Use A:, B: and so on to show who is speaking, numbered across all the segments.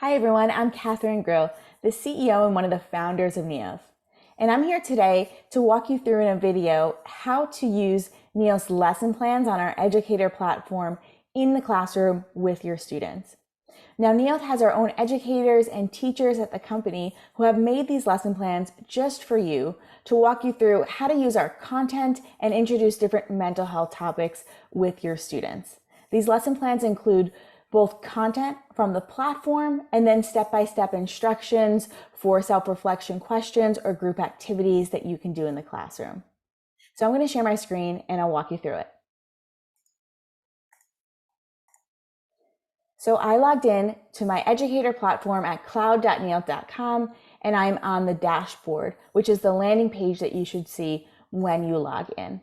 A: Hi everyone, I'm Catherine Grill, the CEO and one of the founders of Neolth. And I'm here today to walk you through in a video how to use Neolth's lesson plans on our educator platform in the classroom with your students. Now, Neolth has our own educators and teachers at the company who have made these lesson plans just for you to walk you through how to use our content and introduce different mental health topics with your students. These lesson plans include both content from the platform and then step-by-step instructions for self-reflection questions or group activities that you can do in the classroom. So I'm going to share my screen and I'll walk you through it. So I logged in to my educator platform at cloud.neolth.com and I'm on the dashboard, which is the landing page that you should see when you log in.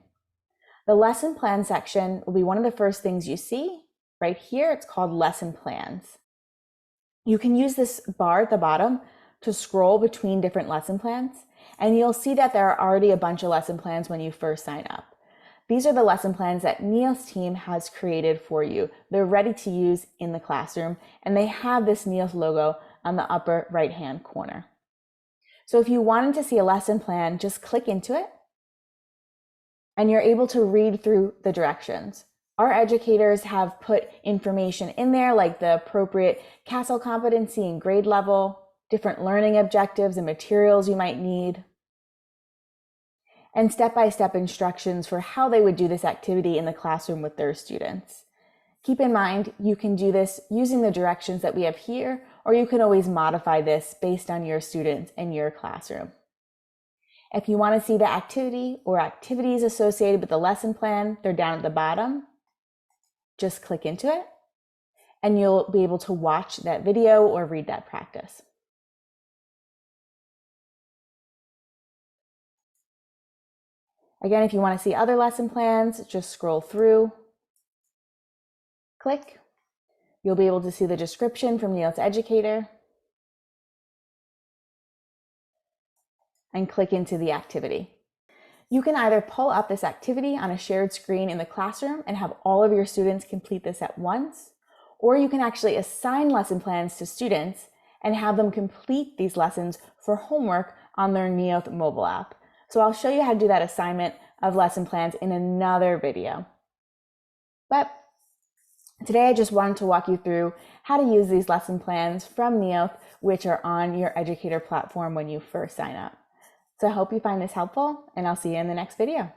A: The lesson plan section will be one of the first things you see. Right here, it's called lesson plans. You can use this bar at the bottom to scroll between different lesson plans, and you'll see that there are already a bunch of lesson plans when you first sign up. These are the lesson plans that Neolth's team has created for you. They're ready to use in the classroom, and they have this Neolth logo on the upper right-hand corner. So if you wanted to see a lesson plan, just click into it, and you're able to read through the directions. Our educators have put information in there like the appropriate CASEL competency and grade level, different learning objectives and materials you might need, and step-by-step instructions for how they would do this activity in the classroom with their students. Keep in mind, you can do this using the directions that we have here, or you can always modify this based on your students and your classroom. If you want to see the activity or activities associated with the lesson plan, they're down at the bottom. Just click into it and you'll be able to watch that video or read that practice. Again, if you want to see other lesson plans, just scroll through, click. You'll be able to see the description from Neolth's educator and click into the activity. You can either pull up this activity on a shared screen in the classroom and have all of your students complete this at once, or you can actually assign lesson plans to students and have them complete these lessons for homework on their Neolth mobile app. So I'll show you how to do that assignment of lesson plans in another video. But today I just wanted to walk you through how to use these lesson plans from Neolth, which are on your educator platform when you first sign up. So I hope you find this helpful, and I'll see you in the next video.